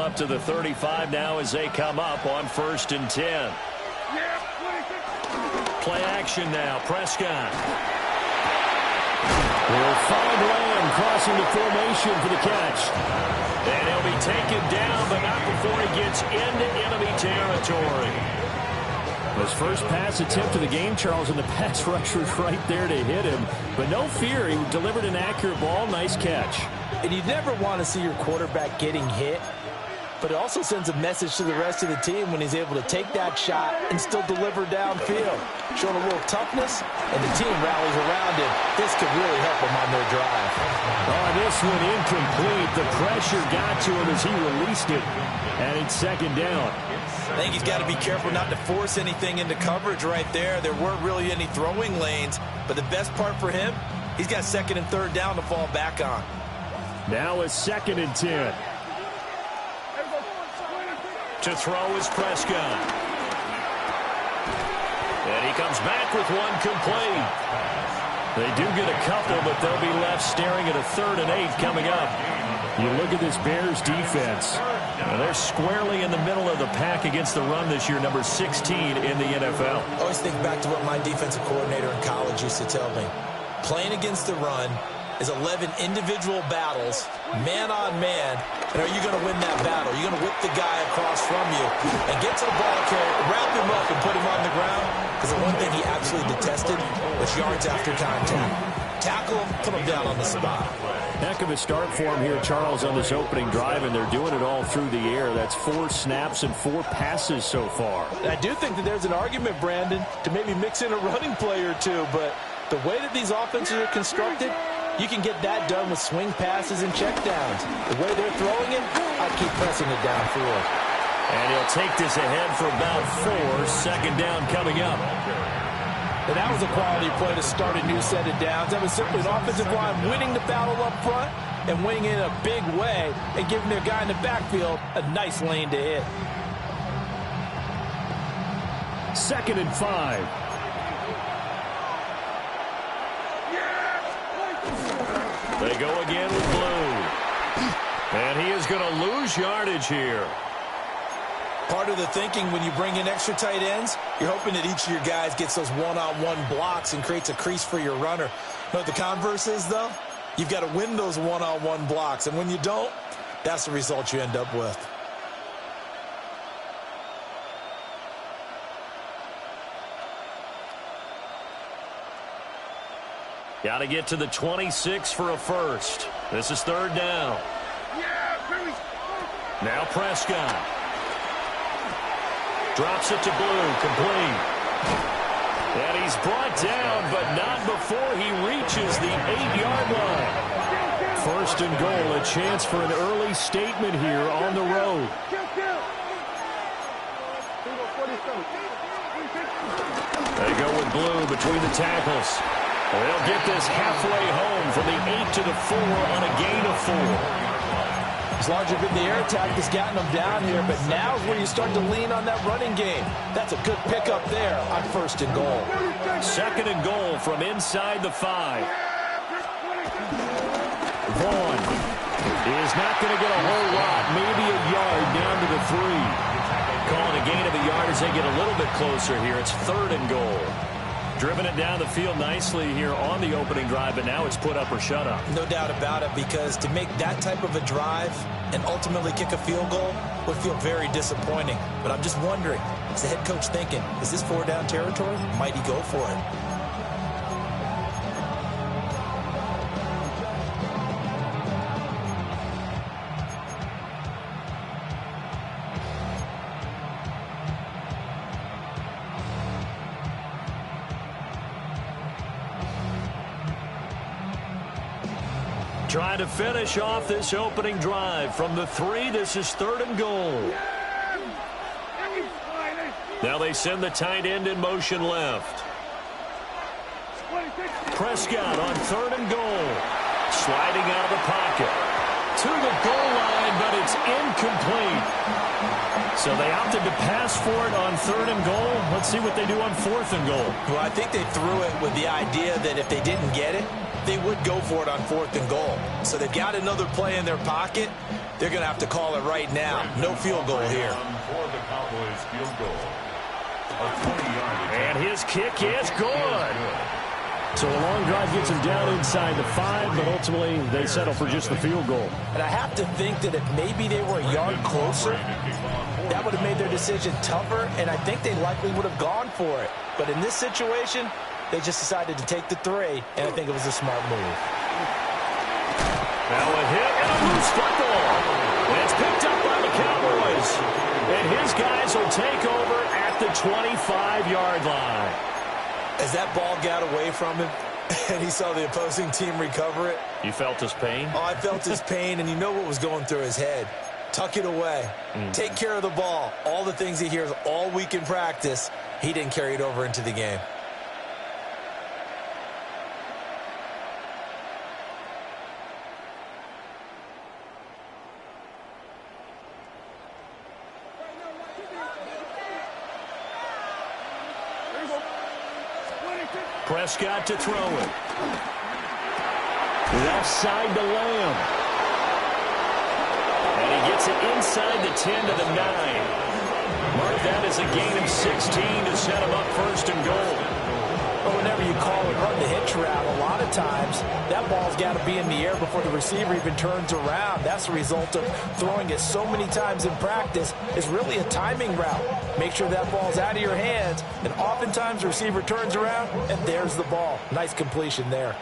up to the 35 now as they come up on 1st and 10. Play action now. Prescott will find Lamb crossing the formation for the catch. And he'll be taken down, but not before he gets into enemy territory. His first pass attempt of the game, Charles, and the pass rusher's right there to hit him. But no fear, he delivered an accurate ball. Nice catch. And you never want to see your quarterback getting hit. But it also sends a message to the rest of the team when he's able to take that shot and still deliver downfield. Showing a little toughness, and the team rallies around him. This could really help him on their drive. Oh, this one incomplete. The pressure got to him as he released it. And it's 2nd down. I think he's got to be careful not to force anything into coverage right there. There weren't really any throwing lanes. But the best part for him, he's got 2nd and 3rd down to fall back on. Now it's 2nd and 10. To throw is Prescott. And he comes back with one complete. They do get a couple, but they'll be left staring at a 3rd and 8 coming up. You look at this Bears defense. They're squarely in the middle of the pack against the run this year, number 16 in the NFL. I always think back to what my defensive coordinator in college used to tell me. Playing against the run is 11 individual battles, man on man, and are you going to win that battle? Are you going to whip the guy across from you and get to the ball carrier, wrap him up, and put him on the ground? Because the one thing he absolutely detested was yards after contact. Tackle him, put him down on the spot. Heck of a start for him here, Charles, on this opening drive, and they're doing it all through the air. That's 4 snaps and 4 passes so far. I do think that there's an argument, Brandon, to maybe mix in a running play or two, but the way that these offenses are constructed, you can get that done with swing passes and checkdowns. The way they're throwing it, I'd keep pressing it downfield. And he'll take this ahead for about 4. 2nd down coming up. And that was a quality play to start a new set of downs. That was simply an offensive line winning the battle up front and winning it in a big way and giving their guy in the backfield a nice lane to hit. 2nd and 5. They go again with Blue. And he is going to lose yardage here. Part of the thinking when you bring in extra tight ends, you're hoping that each of your guys gets those one-on-one blocks and creates a crease for your runner. You know what the converse is, though? You've got to win those one-on-one blocks. And when you don't, that's the result you end up with. Got to get to the 26 for a first. This is 3rd down. Now Prescott. Drops it to Blue, complete. And he's brought down, but not before he reaches the 8-yard line. 1st and goal, a chance for an early statement here on the road. They go with Blue between the tackles. They'll get this halfway home from the 8 to the 4 on a gain of 4. It's largely been the air attack that's gotten them down here, but now is where you start to lean on that running game. That's a good pickup there on 1st and goal. 2nd and goal from inside the 5. Vaughn is not going to get a whole lot, maybe a yard down to the 3. Calling a gain of a yard as they get a little bit closer here. It's 3rd and goal. Driven it down the field nicely here on the opening drive, but now it's put up or shut up. No doubt about it, because to make that type of a drive and ultimately kick a field goal would feel very disappointing. But I'm just wondering, is the head coach thinking, is this 4-down territory? Might he go for it? Trying to finish off this opening drive. From the 3, this is 3rd and goal. Now they send the tight end in motion left. Prescott on 3rd and goal. Sliding out of the pocket. to the goal line, but it's incomplete. So they opted to pass for it on 3rd and goal. Let's see what they do on 4th and goal. Well, I think they threw it with the idea that if they didn't get it, they would go for it on 4th and goal. So they've got another play in their pocket. They're going to have to call it right now. No field goal here. For the Cowboys field goal. A 20-yard and his kick is good. So a long drive gets them down inside the 5, but ultimately they settle for just the field goal. And I have to think that if maybe they were a yard closer, that would have made their decision tougher, and I think they likely would have gone for it. But in this situation, they just decided to take the 3, and I think it was a smart move. Now a hit and a loose football. And it's picked up by the Cowboys. And his guys will take over at the 25-yard line. As that ball got away from him and he saw the opposing team recover it. You felt his pain? Oh, I felt his pain, and you know what was going through his head. Tuck it away. Take care of the ball. All the things he hears all week in practice, he didn't carry it over into the game. Prescott to throw it. Left side to Lamb. And he gets it inside the 10 to the 9. Mark that as a gain of 16 to set him up 1st and goal. But whenever you call it run the hitch route, a lot of times that ball's got to be in the air before the receiver even turns around. That's the result of throwing it so many times in practice. It's really a timing route. Make sure that ball's out of your hands, and oftentimes the receiver turns around, and there's the ball. Nice completion there.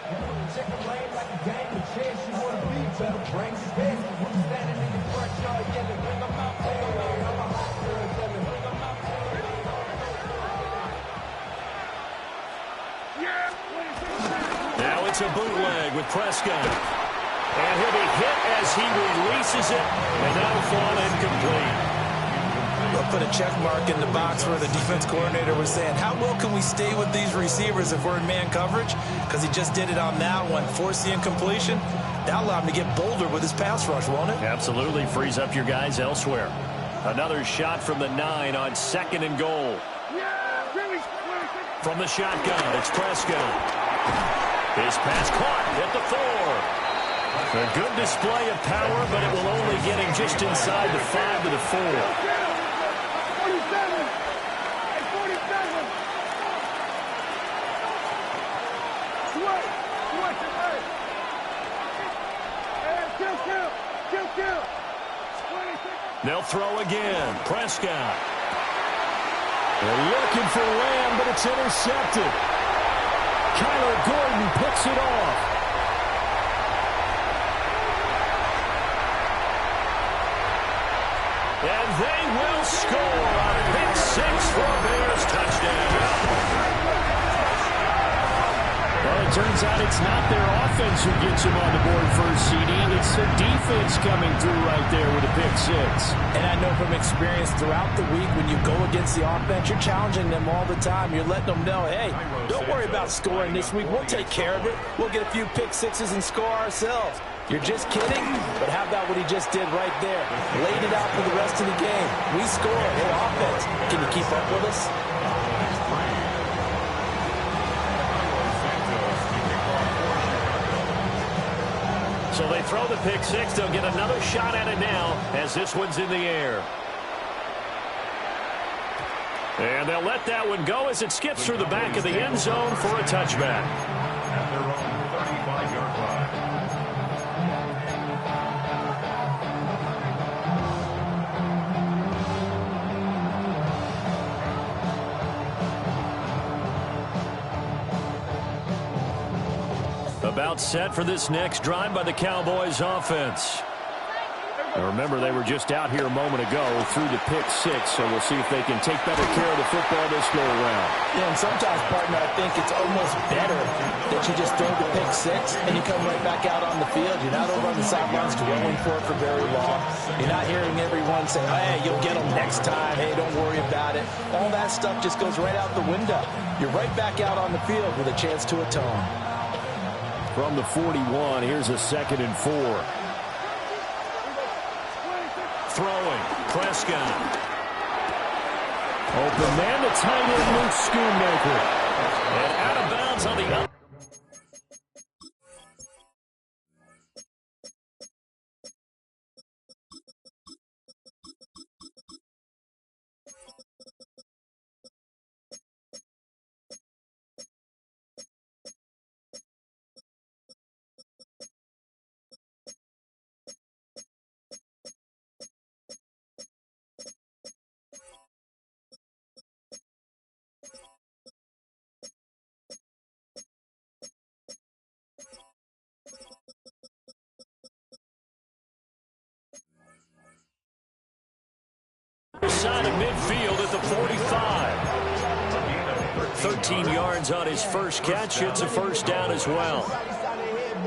Now it's a bootleg with Prescott. And he'll be hit as he releases it, and that'll fall incomplete. We'll put a check mark in the box where the defense coordinator was saying, how well can we stay with these receivers if we're in man coverage? Because he just did it on that one. Force the incompletion. That'll allow him to get bolder with his pass rush, won't it? Absolutely. Frees up your guys elsewhere. Another shot from the 9 on 2nd and goal. From the shotgun, it's Prescott. His pass caught at the 4. A good display of power, but it will only get him just inside the 5 to the 4. They'll throw again. Prescott. They're looking for Lamb, but it's intercepted. Kyler Gordon picks it off. And they will score on pick 6 for a Bears touchdown. Well, it turns out it's not their offense who gets them on the board first, CD. It's the defense coming through right there with a pick 6. And I know from experience throughout the week when you go against the offense, you're challenging them all the time. You're letting them know, hey, don't worry about scoring this week. We'll take care of it. We'll get a few pick 6s and score ourselves. You're just kidding? But how about what he just did right there? Laid it out for the rest of the game. We scored. Hey, offense, can you keep up with us? So they throw the pick 6. They'll get another shot at it now as this one's in the air. And they'll let that one go as it skips through the back of the end zone for a touchback. At their own 35-yard line. About set for this next drive by the Cowboys offense. Now remember, they were just out here a moment ago through the pick 6, so we'll see if they can take better care of the football this go around. Yeah, and sometimes, partner, I think it's almost better that you just throw the pick 6 and you come right back out on the field. You're not over on the sidelines dwelling for it for very long. You're not hearing everyone say, hey, you'll get them next time. Hey, don't worry about it. All that stuff just goes right out the window. You're right back out on the field with a chance to atone. From the 41, here's a 2nd and 4. throwing. Prescott. Open man, the tight end, Luke Schoonmaker. And out of bounds on the up. Side of midfield at the 45. 13 yards on his first catch. It's a first down as well.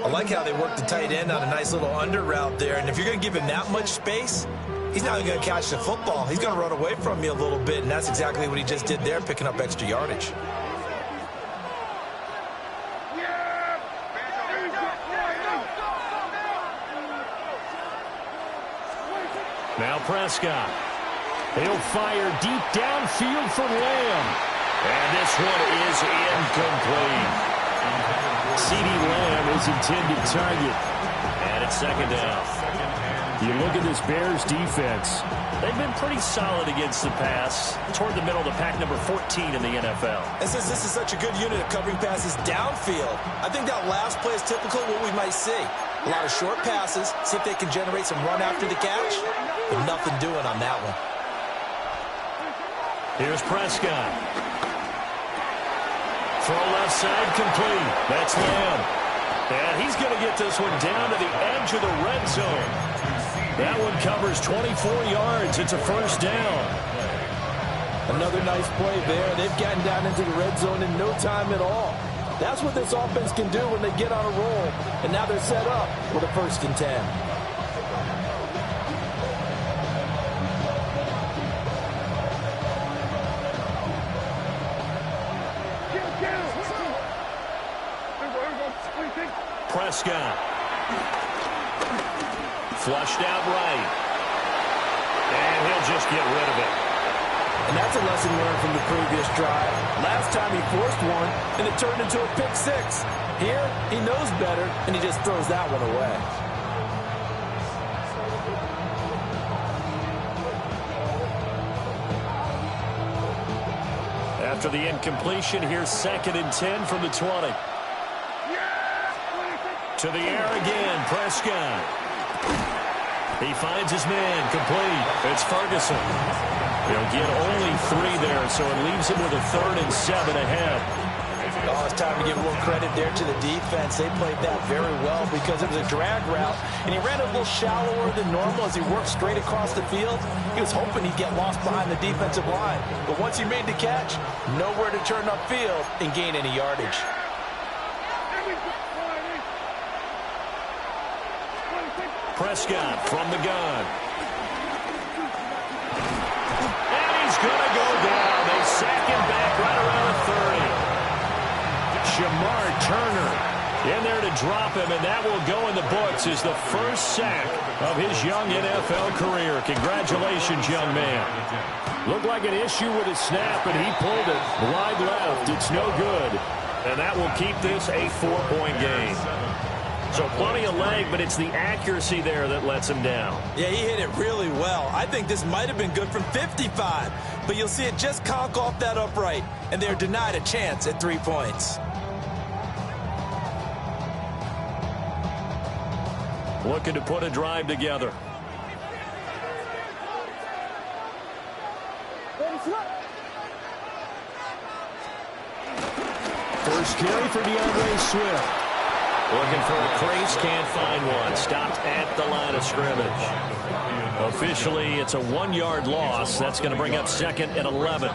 I like how they work the tight end on a nice little under route there. And if you're going to give him that much space, he's not going to catch the football. He's going to run away from you a little bit, and that's exactly what he just did there, picking up extra yardage. Now Prescott. He'll fire deep downfield for Lamb. And this one is incomplete. CeeDee Lamb is intended target. And it's second down. You look at this Bears defense. They've been pretty solid against the pass. Toward the middle of the pack, number 14 in the NFL. And since this is such a good unit of covering passes downfield, I think that last play is typical of what we might see. A lot of short passes, see if they can generate some run after the catch, but nothing doing on that one. Here's Prescott. Throw left side complete. That's Lamb. And he's going to get this one down to the edge of the red zone. That one covers 24 yards. It's a first down. Another nice play there. They've gotten down into the red zone in no time at all. That's what this offense can do when they get on a roll. And now they're set up with a 1st and 10. Prescott. Flushed out right. And he'll just get rid of it. And that's a lesson learned from the previous drive. Last time he forced one, and it turned into a pick 6. Here, he knows better, and he just throws that one away. After the incompletion, here's 2nd and 10 from the 20. To the air again, Prescott. He finds his man, complete. It's Ferguson. He'll get only 3 there, so it leaves him with a 3rd and 7 ahead. Oh, it's time to give a little credit there to the defense. They played that very well because it was a drag route, and he ran a little shallower than normal as he worked straight across the field. He was hoping he'd get lost behind the defensive line, but once he made the catch, nowhere to turn upfield and gain any yardage. Prescott from the gun. And he's going to go down. They sack him back right around the 30. Shamar Turner in there to drop him, and that will go in the books as the first sack of his young NFL career. Congratulations, young man. Looked like an issue with his snap, and he pulled it wide left. It's no good. And that will keep this a 4-point game. So plenty of leg, but it's the accuracy there that lets him down. Yeah, he hit it really well. I think this might have been good from 55, but you'll see it just conk off that upright, and they're denied a chance at 3 points. Looking to put a drive together. First carry for DeAndre Swift. Looking for a crease, can't find one. Stopped at the line of scrimmage. Officially, it's a 1-yard loss. That's going to bring up 2nd and 11.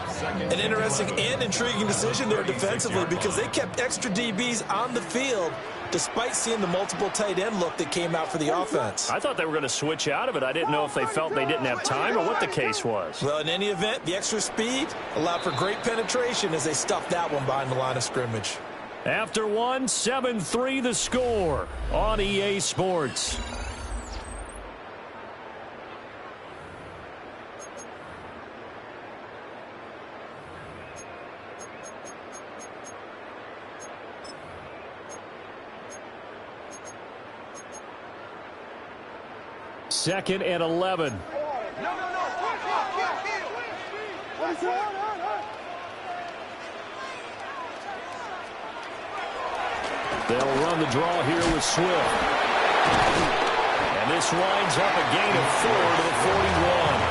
An interesting and intriguing decision there defensively because they kept extra DBs on the field despite seeing the multiple tight end look that came out for the offense. I thought they were going to switch out of it. I didn't know if they felt they didn't have time or what the case was. Well, in any event, the extra speed allowed for great penetration as they stuffed that one behind the line of scrimmage. After 1, 7-3 the score on EA Sports. 2nd and 11. They'll run the draw here with Swift. And this winds up a gain of 4 to the 41.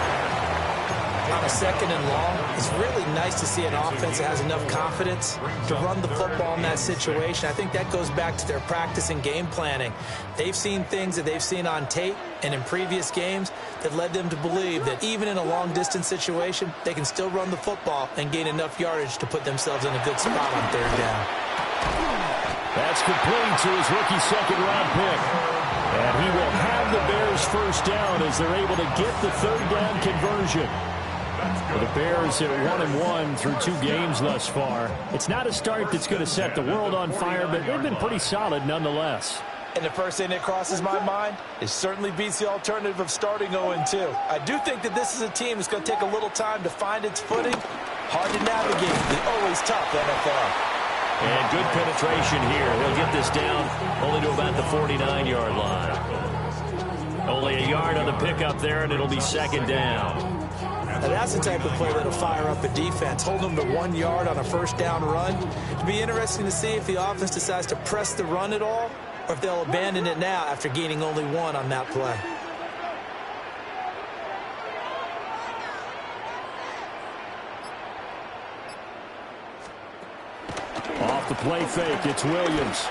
On a 2nd and long, it's really nice to see an offense that has enough confidence to run the football in that situation. I think that goes back to their practice and game planning. They've seen things that they've seen on tape and in previous games that led them to believe that even in a long-distance situation, they can still run the football and gain enough yardage to put themselves in a good spot on 3rd down. That's complete to his rookie 2nd-round pick. And he will have the Bears 1st down as they're able to get the 3rd down conversion. Well, the Bears at 1-1 through 2 games thus far. It's not a start that's going to set the world on fire, but they've been pretty solid nonetheless. And the first thing that crosses my mind is certainly beats the alternative of starting 0-2. I do think that this is a team that's going to take a little time to find its footing. Hard to navigate the always tough NFL. And good penetration here. He'll get this down only to about the 49-yard line. Only a yard on the pickup there, and it'll be 2nd down. Now that's the type of play that'll fire up a defense. Hold them to 1 yard on a 1st down run. It'll be interesting to see if the offense decides to press the run at all or if they'll abandon it now after gaining only 1 on that play. Off the play fake, it's Williams.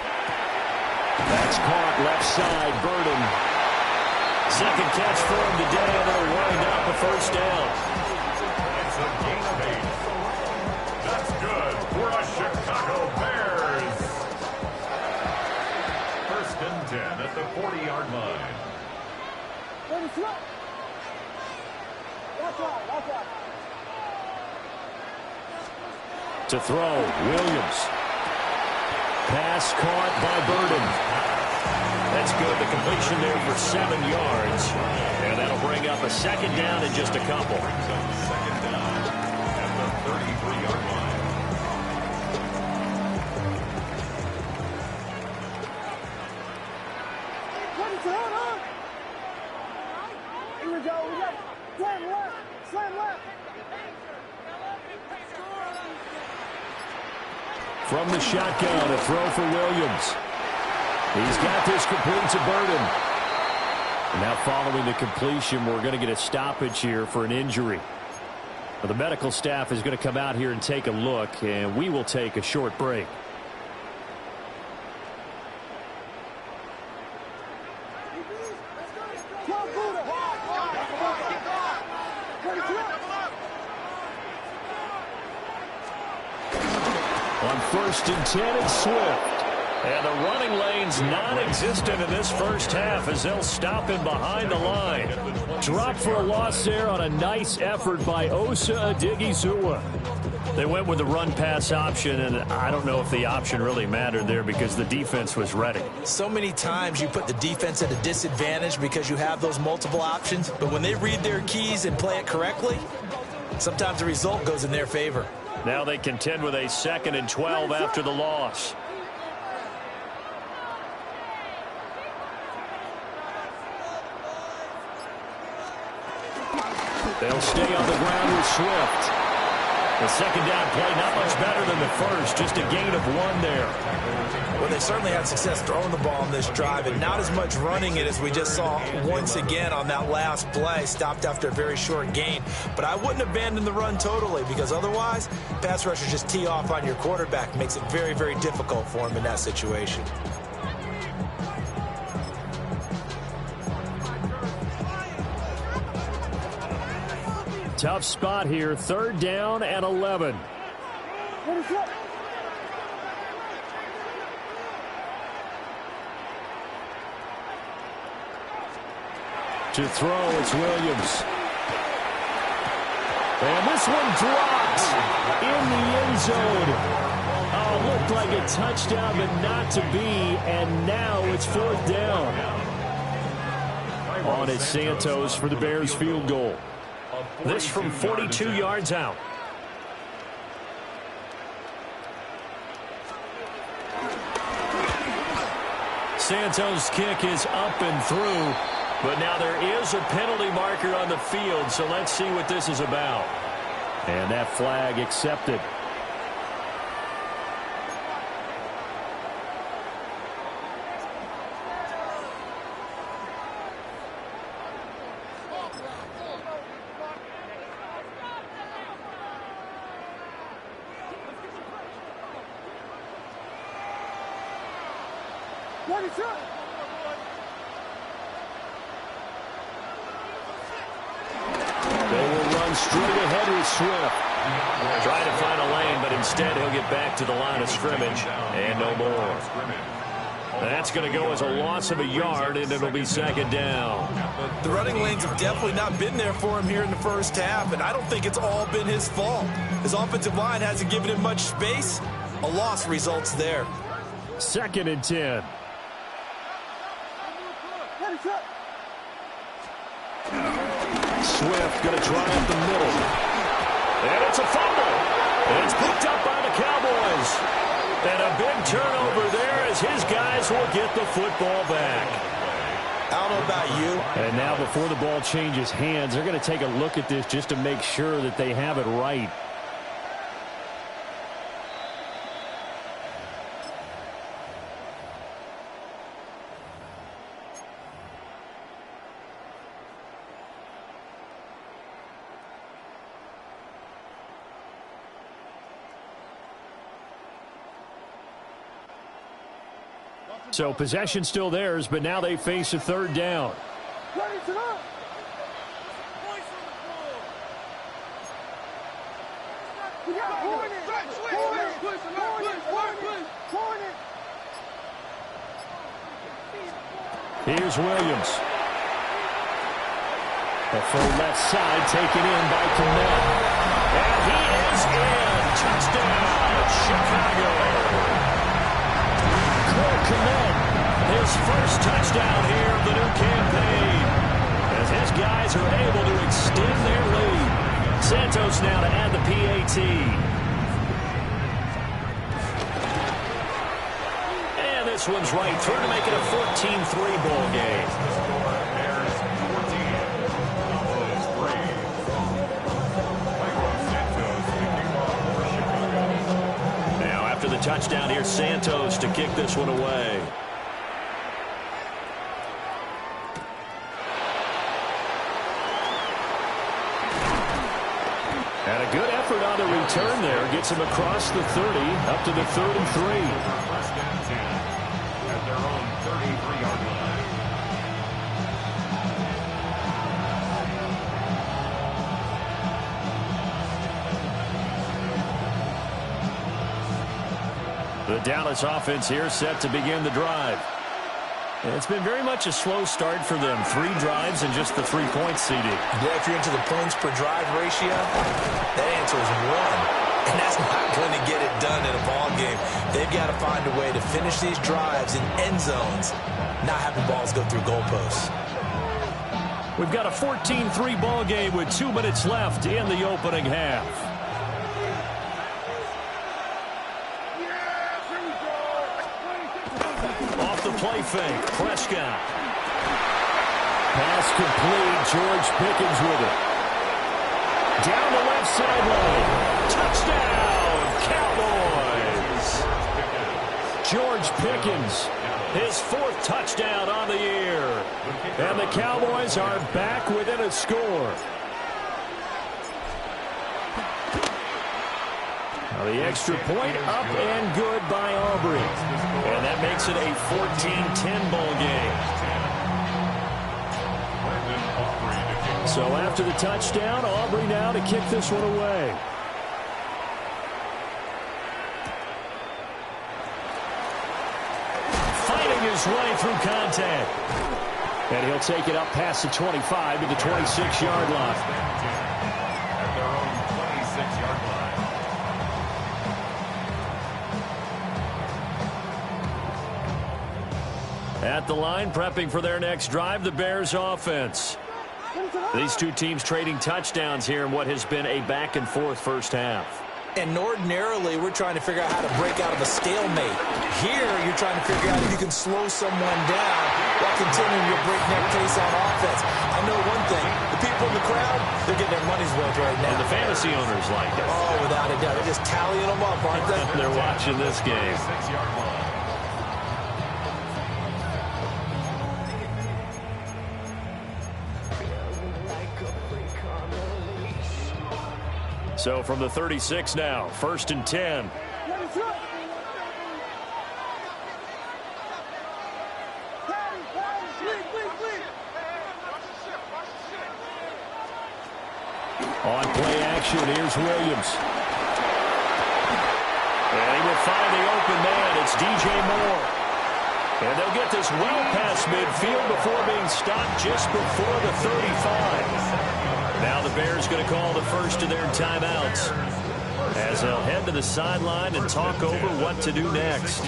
That's caught left side, Burden. 2nd catch for him today, and they'll wind up a 1st down. It's a gain of 8. That's good for a Chicago Bears. 1st and 10 at the 40-yard line. To throw, Williams. Pass caught by Burden. That's good. The completion there for 7 yards. And that'll bring up a 2nd down in just a couple. 2nd down at the 33-yard line. Here we go. We got slam left. Slam left. From the shotgun, a throw for Williams. He's got this complete to Burden. And now following the completion, we're going to get a stoppage here for an injury. Well, the medical staff is going to come out here and take a look, and we will take a short break. On 1st and 10, it's Swift. And the running lane's non-existent in this 1st half as they'll stop him behind the line. Drop for a loss there on a nice effort by Osa Odighizuwa. They went with the run-pass option, and I don't know if the option really mattered there because the defense was ready. So many times you put the defense at a disadvantage because you have those multiple options, but when they read their keys and play it correctly, sometimes the result goes in their favor. Now they contend with a 2nd and 12 after the loss. They'll stay on the ground with Swift. The 2nd down play not much better than the 1st, just a gain of 1 there. Well, they certainly had success throwing the ball on this drive and not as much running it as we just saw once again on that last play. Stopped after a very short gain. But I wouldn't abandon the run totally because otherwise, pass rushers just tee off on your quarterback. Makes it very, very difficult for him in that situation. Tough spot here, 3rd down and 11. To throw, it's Williams. And this one drops in the end zone. Oh, looked like a touchdown, but not to be. And now it's 4th down. On it's Santos for the Bears field goal. This from 42 yards out. Santos' kick is up and through. But now there is a penalty marker on the field, so let's see what this is about. And that flag accepted. Straight ahead with Swift. Trying to find a lane, but instead he'll get back to the line of scrimmage and no more. That's going to go as a loss of a yard, and it'll be second down. The running lanes have definitely not been there for him here in the first half, and I don't think it's all been his fault. His offensive line hasn't given him much space. A loss results there. 2nd and 10. Swift going to try up the middle. And it's a fumble. And it's picked up by the Cowboys. And a big turnover there as his guys will get the football back. I don't know about you. And now before the ball changes hands, they're going to take a look at this just to make sure that they have it right. So possession still theirs, but now they face a 3rd down. Here's Williams. The full left side taken in by Kmet. And he is in. Touchdown, Chicago. Kmet, his first touchdown here of the new campaign, as his guys are able to extend their lead. Santos now to add the PAT. And this one's right through to make it a 14-3 ball game. Touchdown here, Santos to kick this one away. And a good effort on the return there. Gets him across the 30, up to the 3rd and 3. First and 10 at their own 33-yard line. The Dallas offense here set to begin the drive. It's been very much a slow start for them. 3 drives and just the 3 points CD. Yeah, if you're into the points per drive ratio, that answer is 1. And that's not going to get it done in a ball game. They've got to find a way to finish these drives in end zones, not having balls go through goalposts. We've got a 14-3 ball game with 2 minutes left in the opening half. Play fake. Prescott. Pass complete. George Pickens with it. Down the left sideline. Touchdown, Cowboys. George Pickens, his 4th touchdown on the year. And the Cowboys are back within a score. Now the extra point up and good by Aubrey. And that makes it a 14-10 ball game. So after the touchdown, Aubrey now to kick this one away. Fighting his way through contact. And he'll take it up past the 25 to the 26-yard line. At their own 26-yard line. At the line, prepping for their next drive, the Bears offense. These 2 teams trading touchdowns here in what has been a back-and-forth first half. And ordinarily, we're trying to figure out how to break out of a stalemate. Here, you're trying to figure out if you can slow someone down while continuing your breakneck pace on offense. defense. I know one thing. The people in the crowd, they're getting their money's worth right now. And the fantasy owners like it. Oh, without a doubt. They're just tallying them up, aren't they? They're watching this game. 6-yard line. So from the 36 now, 1st and 10. On play action, here's Williams. And he will find the open man. It's DJ Moore. And they'll get this well past midfield before being stopped just before the 35. Now the Bears going to call the first of their timeouts as they'll head to the sideline and talk over what to do next.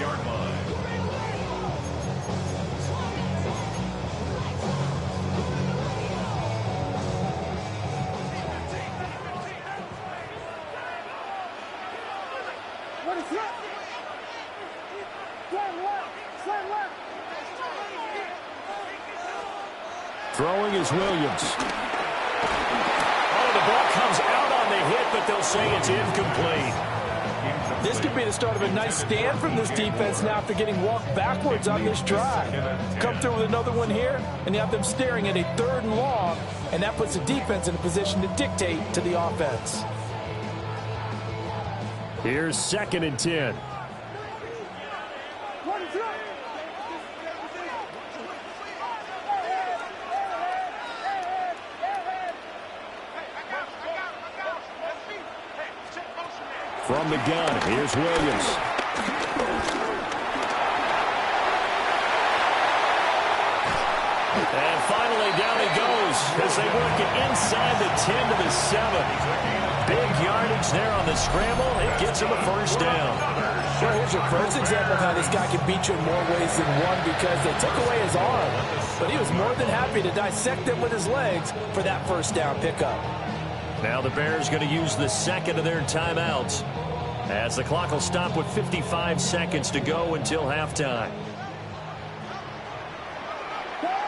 Throwing is Williams. Oh, the ball comes out on the hit, but they'll say it's incomplete. This could be the start of a nice stand from this defense now after getting walked backwards on this drive. Come through with another one here, and you have them staring at a 3rd and long, and that puts the defense in a position to dictate to the offense. Here's 2nd and 10. From the gun, here's Williams. And finally, down he goes as they work it inside the 10 to the 7. Big yardage there on the scramble. It gets him a 1st down. Well, here's your first example of how this guy can beat you in more ways than one because they took away his arm. But he was more than happy to dissect them with his legs for that 1st down pickup. Now the Bears going to use the 2nd of their timeouts as the clock will stop with 55 seconds to go until halftime.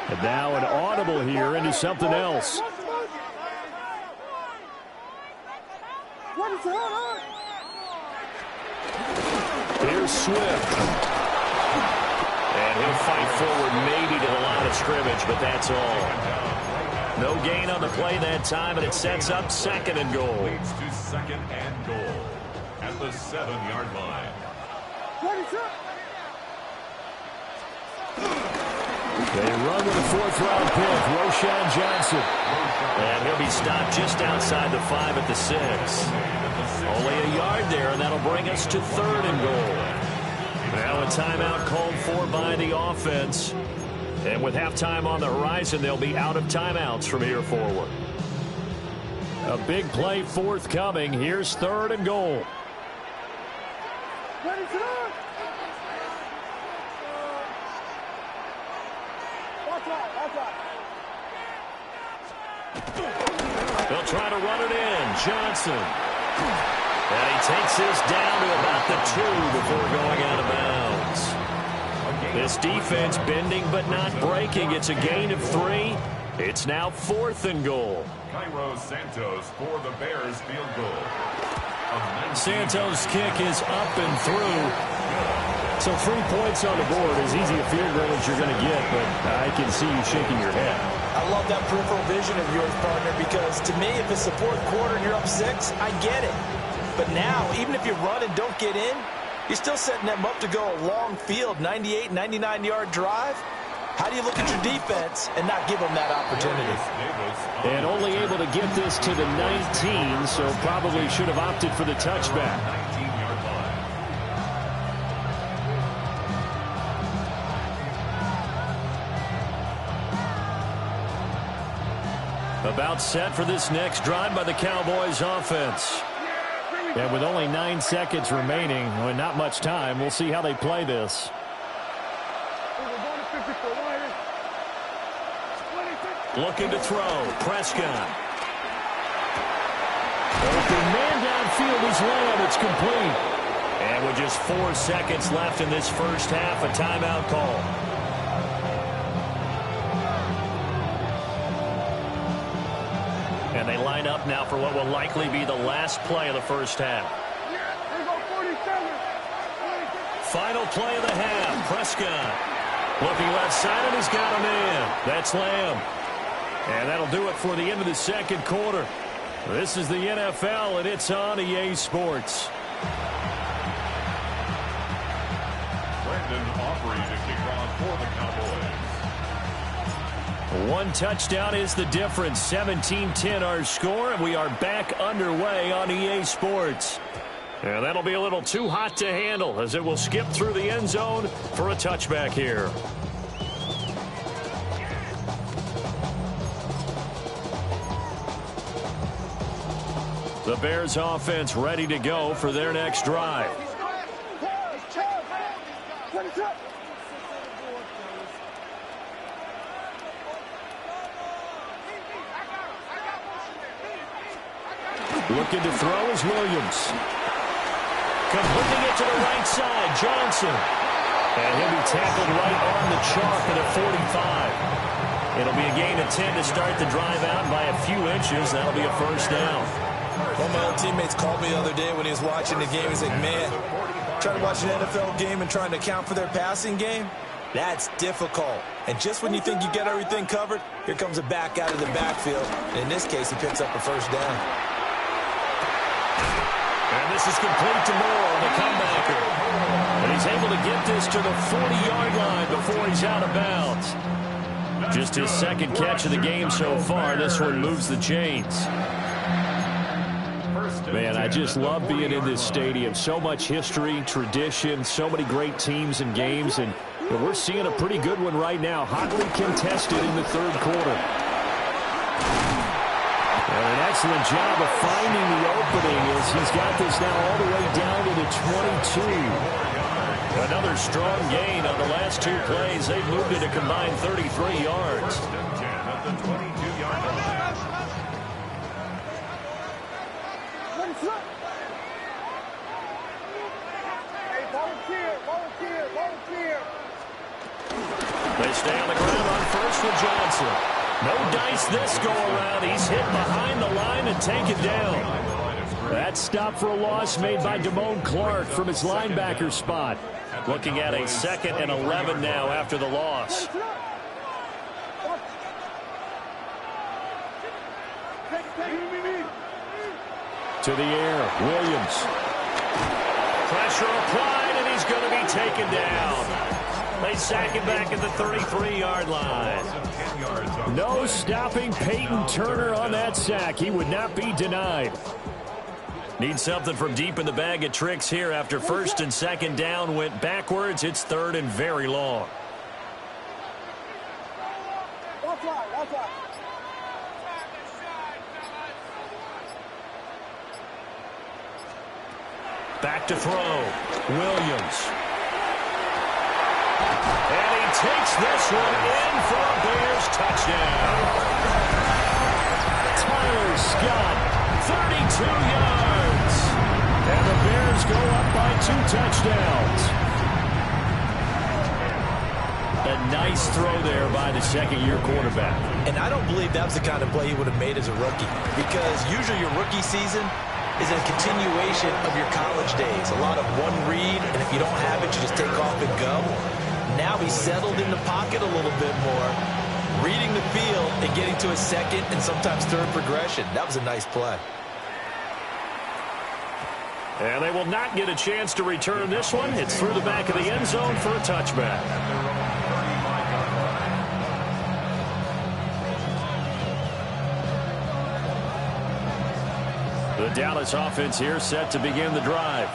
And now an audible here into something else. Here's Swift. And he'll fight forward maybe to the line of scrimmage, but that's all. No gain on the play that time, and it sets up 2nd and goal. Leads to 2nd and goal at the 7-yard line. They run with a 4th-round pick, Roschon Johnson. And he'll be stopped just outside the 5 at the 6. Only a yard there, and that'll bring us to 3rd and goal. Now a timeout called for by the offense. And with halftime on the horizon, they'll be out of timeouts from here forward. A big play forthcoming. Here's 3rd and goal. They'll try to run it in. Johnson. And he takes this down to about the 2 before going out of bounds. This defense bending but not breaking. It's a gain of 3. It's now 4th and goal. Cairo Santos for the Bears field goal. Santos' kick is up and through. So 3 points on the board. As easy a field goal as you're going to get, but I can see you shaking your head. I love that peripheral vision of yours, partner, because to me, if it's the 4th quarter and you're up 6, I get it. But now, even if you run and don't get in, you're still setting them up to go a long field, 98, 99-yard drive. How do you look at your defense and not give them that opportunity? And only able to get this to the 19, so probably should have opted for the touchback. 19-yard line. About set for this next drive by the Cowboys offense. And with only 9 seconds remaining, and not much time, we'll see how they play this. Looking to throw. Prescott. Open man downfield is Lamb. It's complete. And with just 4 seconds left in this first half, a timeout call. And they line up now for what will likely be the last play of the first half. Final play of the half. Prescott looking left side, and he's got a man. That's Lamb. And that'll do it for the end of the second quarter. This is the NFL, and it's on EA Sports. Brandon Aubrey to kick off for the Cowboys. One touchdown is the difference. 17-10 our score, and we are back underway on EA Sports. And that'll be a little too hot to handle as it will skip through the end zone for a touchback here. The Bears offense ready to go for their next drive. Looking to throw is Williams. Completing it to the right side, Johnson. And he'll be tackled right on the chalk at a 45. It'll be a gain of 10 to start the drive out by a few inches. That'll be a first down. One of my old teammates called me the other day when he was watching the game. He's like, man, trying to watch an NFL game and trying to account for their passing game, that's difficult. And just when you think you get everything covered, here comes a back out of the backfield. And in this case, he picks up a first down. And this is complete to Moore, the comebacker. And he's able to get this to the 40-yard line before he's out of bounds. Just his second catch of the game so far. This one moves the chains. Man, I just love being in this stadium. So much history, tradition, so many great teams and games. And we're seeing a pretty good one right now. Hotly contested in the third quarter. And an excellent job of finding the opening as he's got this now all the way down to the 22. Another strong gain on the last two plays. They've moved it a combined 33 yards. They stay on the ground on first with Johnson. No dice this go-around. He's hit behind the line and taken down. That stop for a loss made by Damone Clark from his linebacker spot. Looking at a 2nd and 11 now after the loss. To the air, Williams. Pressure applied, and he's going to be taken down. They sack him back at the 33-yard line. No stopping Peyton Turner on that sack. He would not be denied. Need something from deep in the bag of tricks here after 1st and 2nd down went backwards. It's 3rd and very long. Back to throw. Williams. And he takes this one in for a Bears touchdown. Tyler Scott, 32 yards. And the Bears go up by 2 touchdowns. A nice throw there by the second-year quarterback. And I don't believe that was the kind of play he would have made as a rookie. Because usually your rookie season is a continuation of your college days. A lot of one read, and if you don't have it, you just take off and go. Now he's settled in the pocket a little bit more, reading the field and getting to a 2nd and sometimes 3rd progression. That was a nice play. And they will not get a chance to return this one. It's through the back of the end zone for a touchback. The Dallas offense here set to begin the drive.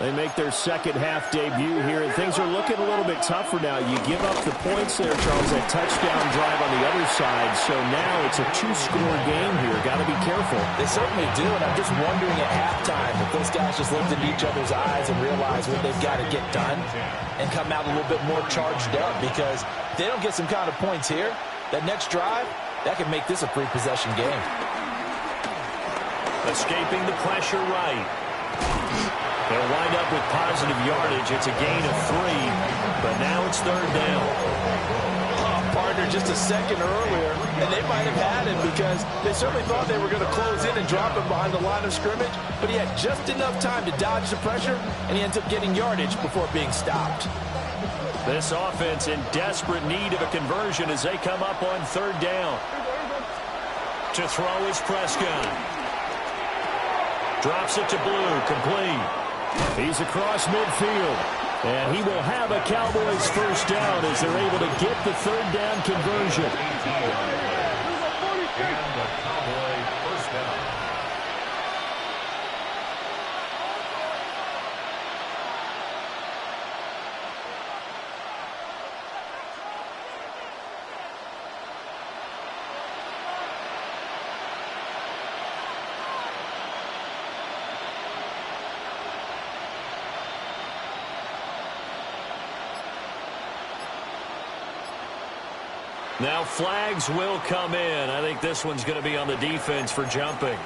They make their second half debut here, and things are looking a little bit tougher now. You give up the points there, Charles, that touchdown drive on the other side, so now it's a 2-score game here. Got to be careful. They certainly do, and I'm just wondering at halftime if those guys just looked into each other's eyes and realized what they've got to get done and come out a little bit more charged up, because if they don't get some kind of points here, that next drive, that could make this a free-possession game. Escaping the pressure right. They'll wind up with positive yardage. It's a gain of 3, but now it's 3rd down. Partner just a second earlier, and they might have had it, but because they certainly thought they were going to close in and drop him behind the line of scrimmage, but he had just enough time to dodge the pressure, and he ends up getting yardage before being stopped. This offense in desperate need of a conversion as they come up on third down. To throw is Prescott. Drops it to Blue, complete. He's across midfield, and he will have a Cowboys first down as they're able to get the third down conversion. And the Cowboy first down. Now flags will come in. I think this one's going to be on the defense for jumping.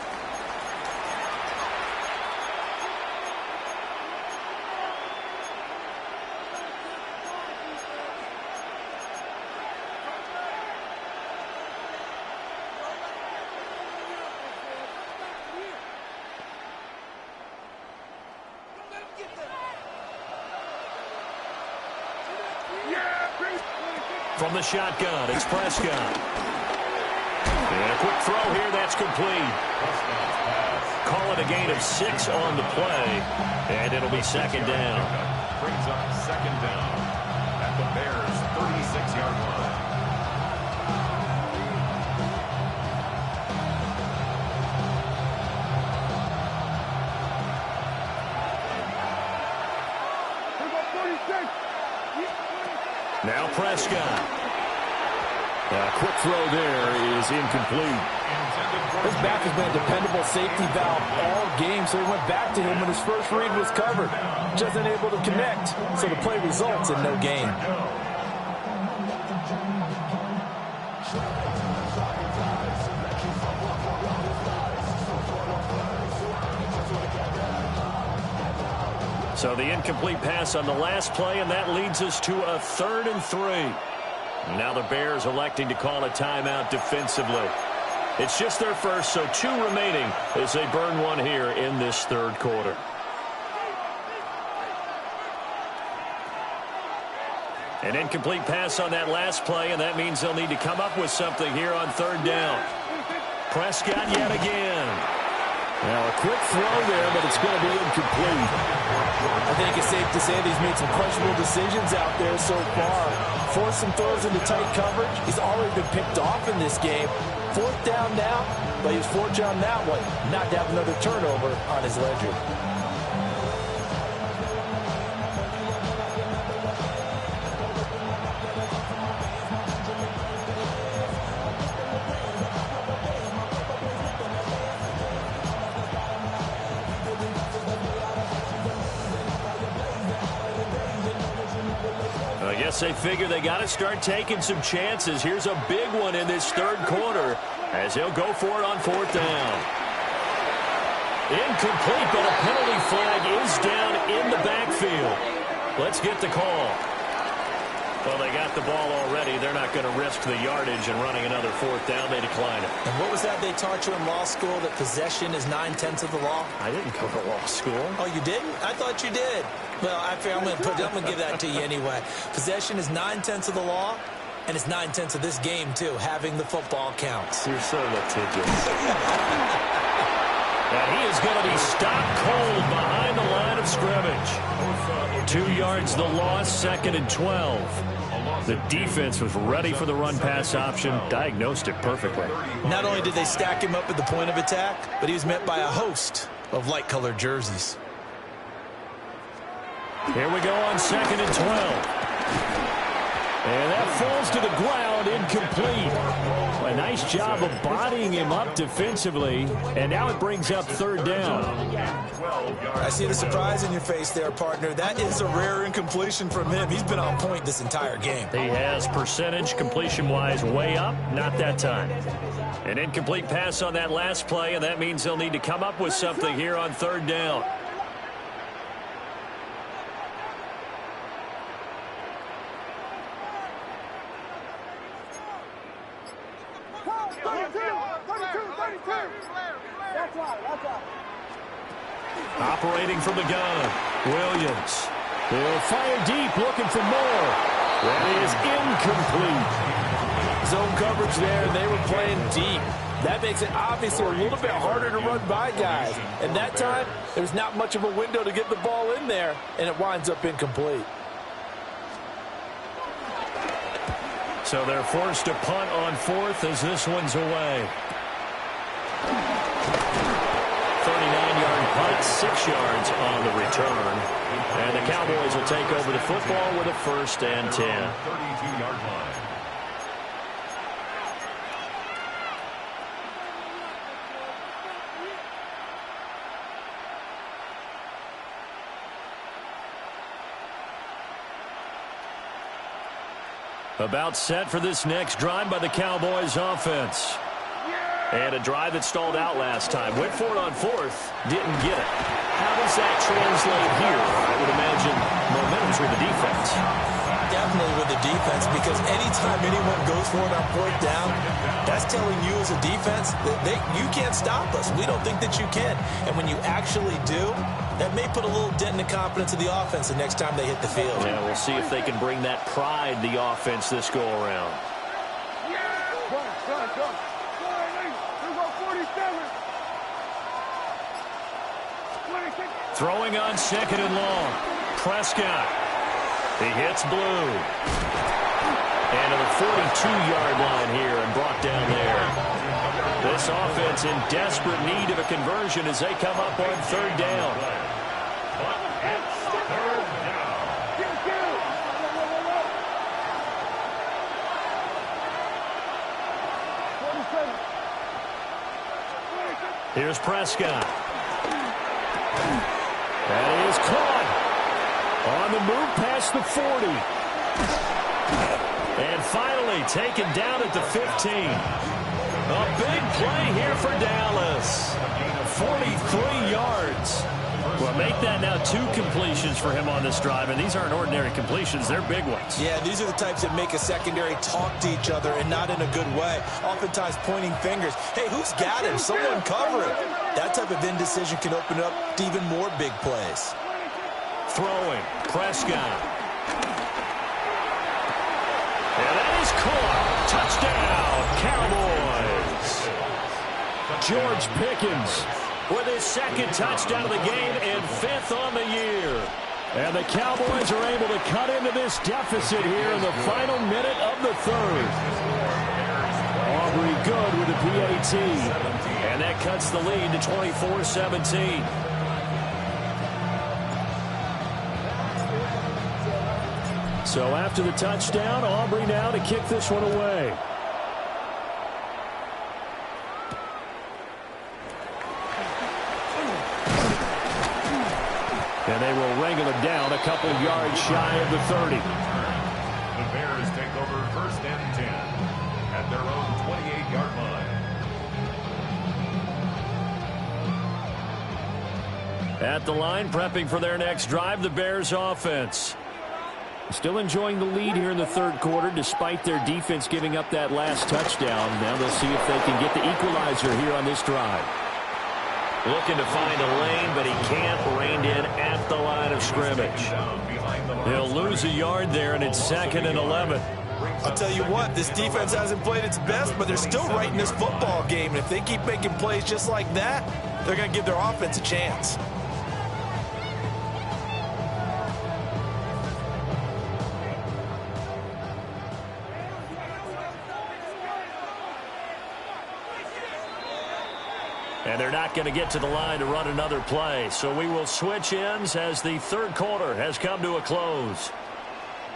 From the shotgun, it's Prescott. And a quick throw here, that's complete. Call it a gain of 6 on the play, and it'll be second down. Brings up second down at the Bears' 36-yard line. Now Prescott. A quick throw there is incomplete. His back has been a dependable safety valve all game, so he went back to him when his first read was covered. Just unable to connect, so the play results in no gain. So the incomplete pass on the last play, and that leads us to a 3rd and 3. Now the Bears electing to call a timeout defensively. It's just their first, so 2 remaining as they burn one here in this third quarter. An incomplete pass on that last play, and that means they'll need to come up with something here on third down. Prescott yet again. Now a quick throw there, but it's going to be incomplete. I think it's safe to say that he's made some questionable decisions out there so far. Forced some throws into tight coverage. He's already been picked off in this game. 4th down now, but he was fortunate on that one not to have another turnover on his ledger. I guess they figure they got to start taking some chances. Here's a big one in this third quarter as he'll go for it on 4th down. Incomplete, but a penalty flag is down in the backfield. Let's get the call. Well, they got the ball already. They're not going to risk the yardage and running another 4th down. They decline it. And what was that they taught you in law school, that possession is 9/10 of the law? I didn't go to law school. Oh, you didn't? I thought you did. Well, I'm going to give that to you anyway. Possession is 9/10 of the law, and it's 9/10 of this game, too. Having the football counts. You're so litigious. And he is going to be stopped cold behind the line of scrimmage. 2 yards the loss, 2nd and 12. The defense was ready for the run-pass option, diagnosed it perfectly. Not only did they stack him up at the point of attack, but he was met by a host of light-colored jerseys. Here we go on 2nd and 12. And that falls to the ground, incomplete. A nice job of bodying him up defensively, and now it brings up 3rd down. I see the surprise in your face there, partner. That is a rare incompletion from him. He's been on point this entire game. He has percentage completion-wise way up, not that time. An incomplete pass on that last play, and that means they'll need to come up with something here on 3rd down. That's right. Operating from the gun, Williams. He'll fire deep, looking for more. That is incomplete. Zone coverage there, and they were playing deep. That makes it obviously a little bit harder to run by guys. And that time, there's not much of a window to get the ball in there, and it winds up incomplete. So they're forced to punt on fourth as this one's away. 39-yard punt, 6 yards on the return. And the Cowboys will take over the football with a 1st and 10. 32-yard line. About set for this next drive by the Cowboys offense. And a drive that stalled out last time. Went for it on fourth, didn't get it. How does that translate here? I would imagine momentum's with the defense. Definitely with the defense, because anytime anyone goes for it on 4th down, that's telling you as a defense that you can't stop us. We don't think that you can. And when you actually do, that may put a little dent in the confidence of the offense the next time they hit the field. Yeah, we'll see if they can bring that pride, the offense, this go-around. Throwing on 2nd and long. Prescott. He hits blue. And to the 42-yard line here and brought down there. This offense in desperate need of a conversion as they come up on 3rd down. Here's Prescott. That is caught. On the move past the 40. And finally taken down at the 15. A big play here for Dallas. 43 yards. Well, make that now 2 completions for him on this drive, and these aren't ordinary completions. They're big ones. Yeah, these are the types that make a secondary talk to each other and not in a good way. Oftentimes pointing fingers. Hey, who's got him? Someone cover him. That type of indecision can open up to even more big plays. Throwing. Prescott. And that is caught. Touchdown, Cowboys. George Pickens with his 2nd touchdown of the game and 5th on the year. And the Cowboys are able to cut into this deficit here in the final minute of the 3rd. Aubrey good with the PAT. And that cuts the lead to 24-17. So after the touchdown, Aubrey now to kick this one away. And they will wrangle it down a couple yards shy of the 30. The Bears take over 1st and 10 at their own 28-yard line. At the line, prepping for their next drive, the Bears offense. Still enjoying the lead here in the 3rd quarter, despite their defense giving up that last touchdown. Now they'll see if they can get the equalizer here on this drive. Looking to find a lane, but he can't. Reined in at the line of scrimmage. He'll lose a yard there, and it's 2nd and 11. I'll tell you what, this defense hasn't played its best, but they're still right in this football game. And if they keep making plays just like that, they're going to give their offense a chance. And they're not going to get to the line to run another play. So we will switch ends as the 3rd quarter has come to a close.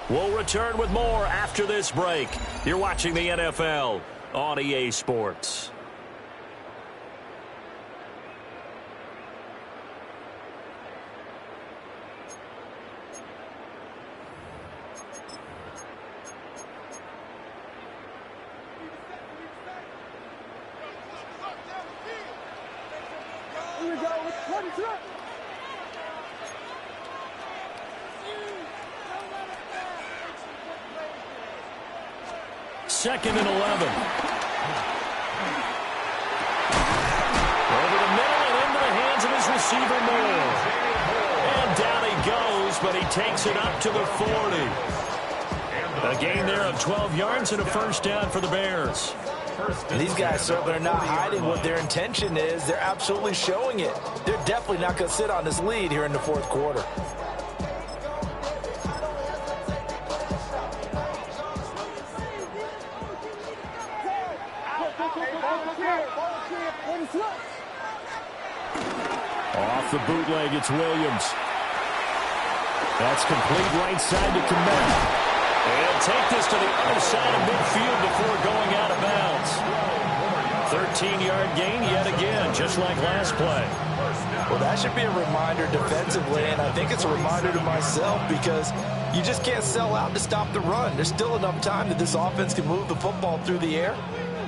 We'll return with more after this break. You're watching the NFL on EA Sports. Here we go. Let's it up. 2nd and 11. receiver Moore. And down he goes, but he takes it up to the 40. A gain there of 12 yards and a first down for the Bears. And these guys certainly are not hiding what their intention is. They're absolutely showing it. They're definitely not going to sit on this lead here in the fourth quarter. Off the bootleg, it's Williams. That's complete right side to Kmet. He'll take this to the other side of midfield before going out of bounds. 13-yard gain yet again, just like last play. Well, that should be a reminder defensively, and I think it's a reminder to myself because you just can't sell out to stop the run. There's still enough time that this offense can move the football through the air,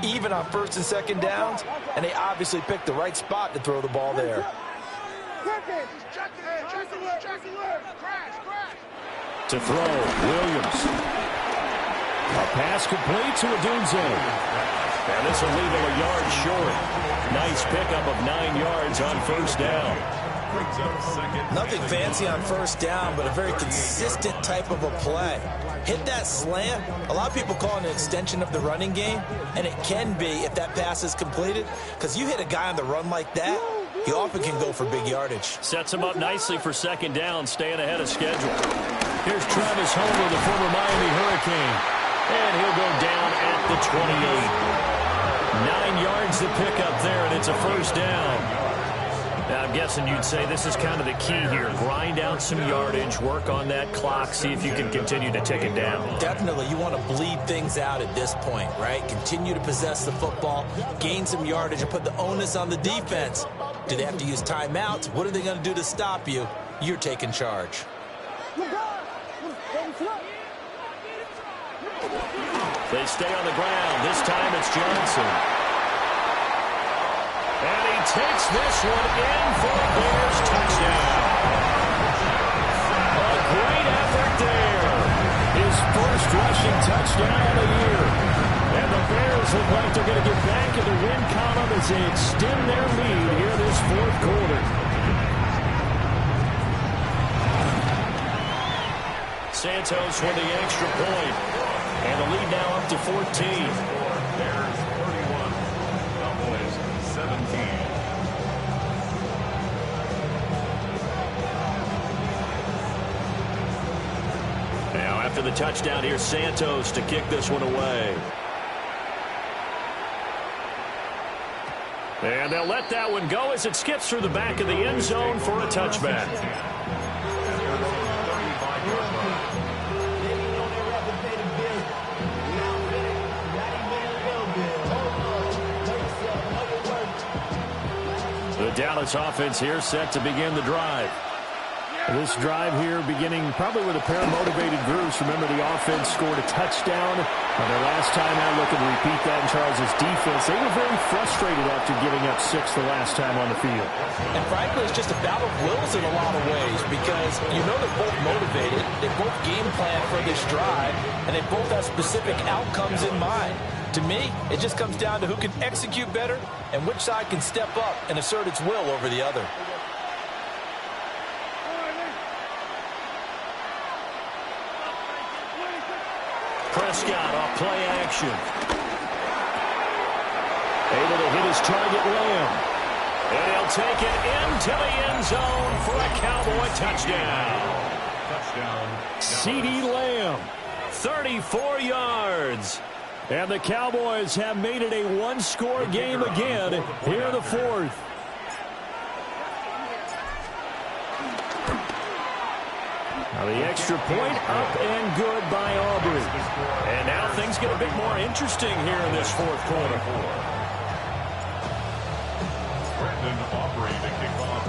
even on first and second downs, and they obviously picked the right spot to throw the ball there. To throw, Williams. A pass complete to Odunze. And this will leave him a yard short. Nice pickup of 9 yards on first down. Nothing fancy on first down, but a very consistent type of a play. Hit that slant. A lot of people call it an extension of the running game, and it can be if that pass is completed, because you hit a guy on the run like that, he often can go for big yardage. Sets him up nicely for second down, staying ahead of schedule. Here's Travis Homer, the former Miami Hurricane. And he'll go down at the 28. 9 yards to pick up there, and it's a first down. Now, I'm guessing you'd say this is kind of the key here. Grind out some yardage, work on that clock, see if you can continue to tick it down. Definitely. You want to bleed things out at this point, right? Continue to possess the football, gain some yardage, and put the onus on the defense. Do they have to use timeouts? What are they going to do to stop you? You're taking charge. They stay on the ground. This time it's Johnson. And he takes this one in for a Bears touchdown. A great effort there. His first rushing touchdown of the year. And the Bears look like they're going to get back in the win column as they extend their lead here this fourth quarter. Santos with the extra point. And the lead now up to 14. Bears 31, Cowboys 17. Now after the touchdown, here's Santos to kick this one away. And they'll let that one go as it skips through the back of the end zone for a touchback. The Dallas offense here set to begin the drive. This drive here beginning probably with a pair of motivated groups. Remember, the offense scored a touchdown. And their last time out, looking to repeat that in Charles' defense. They were very frustrated after giving up 6 the last time on the field. And frankly, it's just a battle of wills in a lot of ways because you know they're both motivated. They both game plan for this drive, and they both have specific outcomes in mind. To me, it just comes down to who can execute better and which side can step up and assert its will over the other. Prescott off play action. Able to hit his target, Lamb. And he'll take it into the end zone for a Cowboy touchdown. CeeDee Lamb, 34 yards. And the Cowboys have made it a one-score game again here in the fourth. Now the extra point up and good by Aubrey. And now things get a bit more interesting here in this fourth quarter.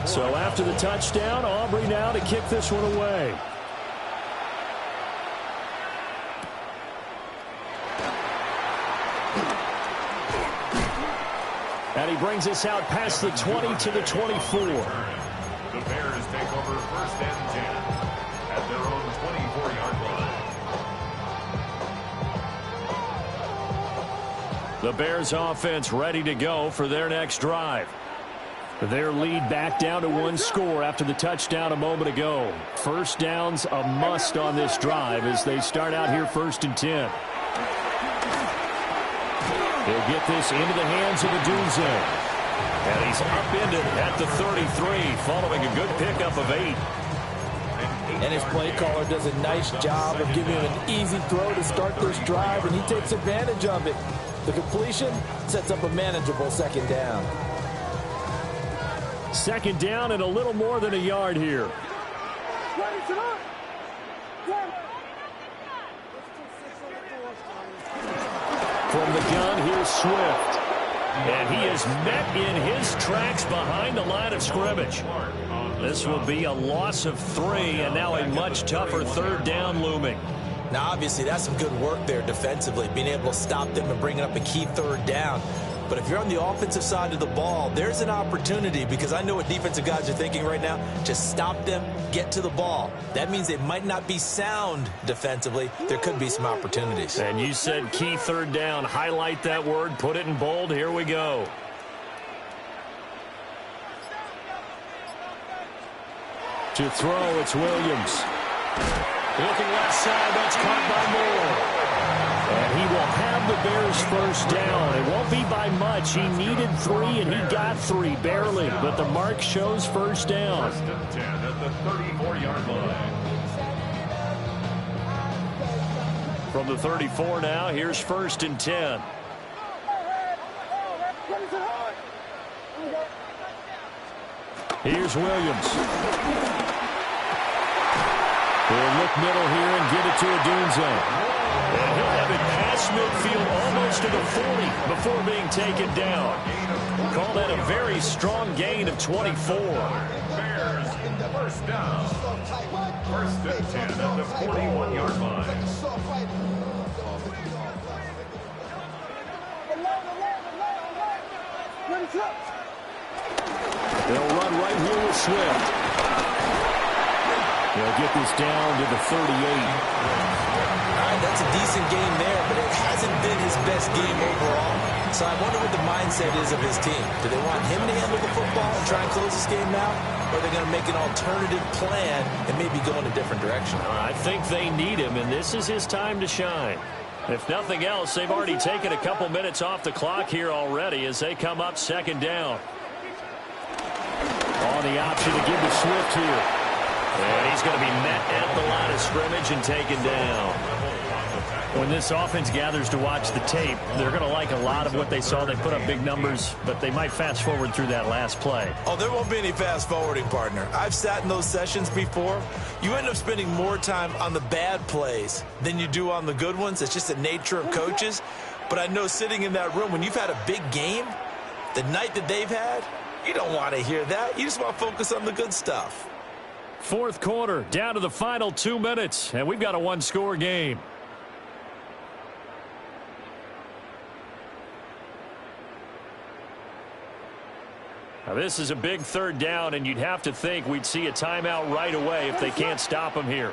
So after the touchdown, Aubrey now to kick this one away. And he brings us out past the 20 to the 24. The Bears take over first and 10 at their own 24-yard line. The Bears offense ready to go for their next drive. Their lead back down to one score after the touchdown a moment ago. First down's a must on this drive as they start out here 1st and 10. They'll get this into the hands of Odunze. And he's upended at the 33 following a good pickup of 8. And his play caller does a nice job of giving him an easy throw to start this drive, and he takes advantage of it. The completion sets up a manageable 2nd down. 2nd down and a little more than a yard here. From the gun, here's Swift. And he is met in his tracks behind the line of scrimmage. This will be a loss of 3, and now a much tougher 3rd down looming. Now, obviously, that's some good work there defensively, being able to stop them and bringing up a key 3rd down. But if you're on the offensive side of the ball, there's an opportunity, because I know what defensive guys are thinking right now. Just stop them, get to the ball. That means they might not be sound defensively. There could be some opportunities. And you said key 3rd down. Highlight that word. Put it in bold. Here we go. To throw, it's Williams. Looking left side, that's caught by Moore. And he will have the Bears' first down. It won't be by much. He needed 3, and he got 3, barely. But the mark shows first down. 1st and 10 at the 34-yard line. From the 34 now, here's 1st and 10. Here's Williams. He'll look middle here and get it to Odunze. And he'll have it past midfield almost to the 40 before being taken down. Call that a very strong gain of 24. Bears, 1st down. 1st and 10 at the 41-yard line. They'll run right here with Swift. They'll get this down to the 38. All right, that's a decent game there, but it hasn't been his best game overall. So I wonder what the mindset is of his team. Do they want him to handle the football and try and close this game out? Or are they going to make an alternative plan and maybe go in a different direction? I think they need him, and this is his time to shine. If nothing else, they've already taken a couple minutes off the clock here already as they come up 2nd down. On the option to give to Swift here. And he's going to be met at the line of scrimmage and taken down. When this offense gathers to watch the tape, they're going to like a lot of what they saw. They put up big numbers, but they might fast forward through that last play. Oh, there won't be any fast forwarding, partner. I've sat in those sessions before. You end up spending more time on the bad plays than you do on the good ones. It's just the nature of coaches. But I know sitting in that room, when you've had a big game, the night that they've had, you don't want to hear that. You just want to focus on the good stuff. 4th quarter, down to the final 2 minutes, and we've got a 1-score game. Now this is a big 3rd down, and you'd have to think we'd see a timeout right away if they can't stop him here.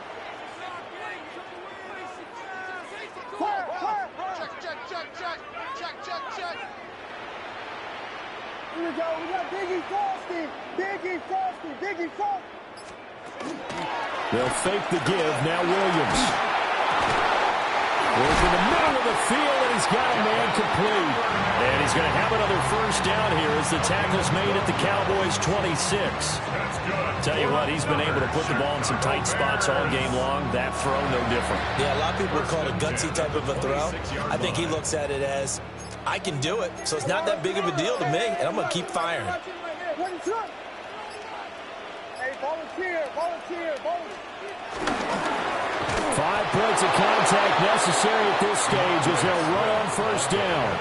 Here we go. We got Biggie Frosty. Biggie Frosty. Biggie Frosty. They'll fake the give. Now Williams. Goes in the middle of the field, and he's got a man complete. And he's going to have another first down here as the tackle's made at the Cowboys' 26. Tell you what, he's been able to put the ball in some tight spots all game long. That throw, no different. Yeah, a lot of people would call it a gutsy type of a throw. I think he looks at it as, I can do it, so it's not that big of a deal to me, and I'm going to keep firing. Hey, volunteer, volunteer, volunteer. 5 points of contact necessary at this stage as they'll run on first down.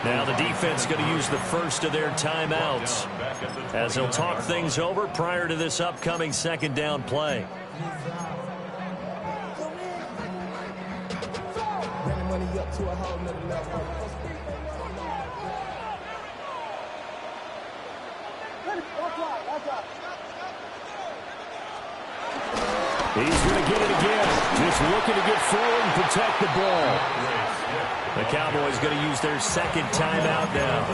Now the defense going to use the first of their timeouts as they'll talk things over prior to this upcoming 2nd down play. He's going to get it again. Just looking to get forward and protect the ball. The Cowboys going to use their 2nd timeout now.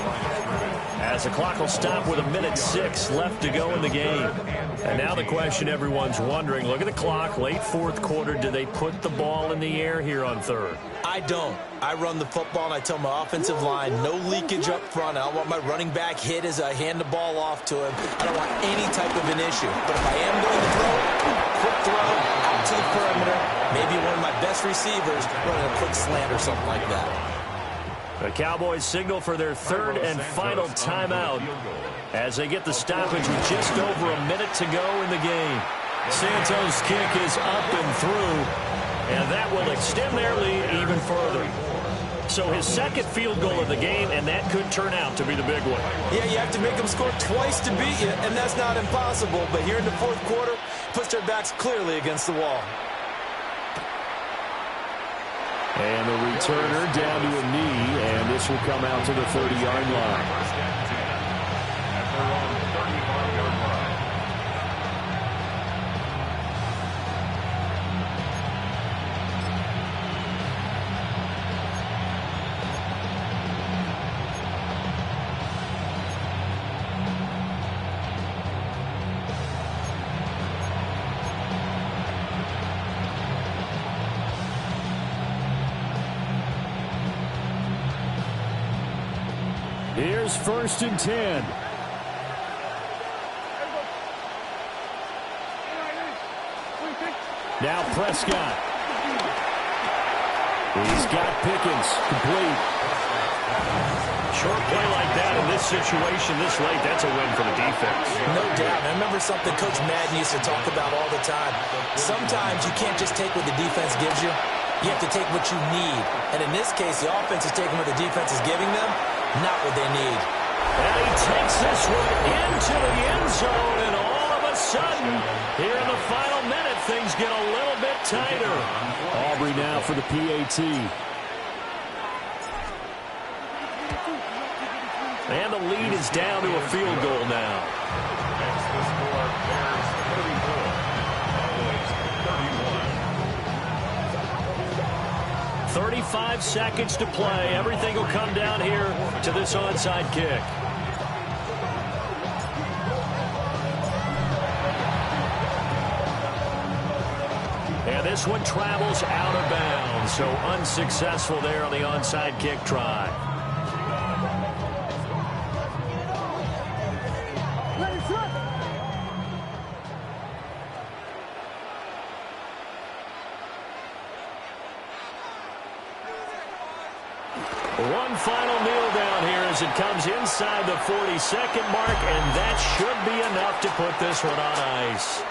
As the clock will stop with 1:06 left to go in the game. And now the question everyone's wondering, look at the clock, late fourth quarter, do they put the ball in the air here on third? I don't. I run the football, and I tell my offensive line, no leakage up front. I don't want my running back hit as I hand the ball off to him. I don't want any type of an issue. But if I am going to throw, quick throw, out to the perimeter, maybe one of my best receivers running a quick slant or something like that. The Cowboys signal for their third and final timeout as they get the stoppage with just over a minute to go in the game. Santos' kick is up and through, and that will extend their lead even further. So his second field goal of the game, and that could turn out to be the big one. Yeah, you have to make them score twice to beat you, and that's not impossible. But here in the fourth quarter, puts their backs clearly against the wall. And the returner down to a knee, and this will come out to the 30-yard line. First and 10. At their own 35-yard line. Here's first and 10. Now Prescott. He's got Pickens complete. Short play like that in this situation this late, that's a win for the defense. No doubt. I remember something Coach Madden used to talk about all the time. Sometimes you can't just take what the defense gives you. You have to take what you need. And in this case, the offense is taking what the defense is giving them, not what they need. And he takes this one into the end zone, and all of a sudden, here in the final minute, things get a little bit tighter. Aubrey now for the PAT. And the lead is down to a field goal now. Makes the score Bears 34. Cowboys 31. 35 seconds to play. Everything will come down here to this onside kick. And this one travels out of bounds, so unsuccessful there on the onside kick try. One final kneel down here as it comes inside the 40-second mark, and that should be enough to put this one on ice.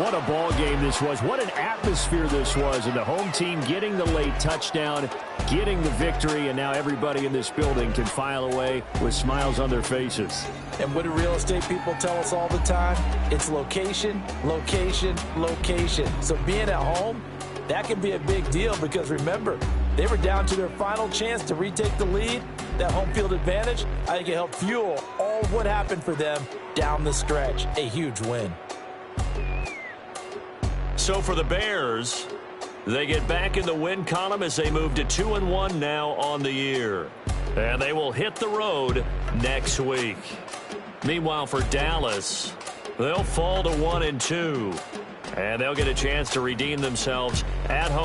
What a ball game this was. What an atmosphere this was. And the home team getting the late touchdown, getting the victory, and now everybody in this building can file away with smiles on their faces. And what do real estate people tell us all the time? It's location, location, location. So being at home, that can be a big deal because remember, they were down to their final chance to retake the lead. That home field advantage, I think it helped fuel all of what happened for them down the stretch. A huge win. So for the Bears, they get back in the win column as they move to 2-1 now on the year. And they will hit the road next week. Meanwhile, for Dallas, they'll fall to 1-2. And they'll get a chance to redeem themselves at home.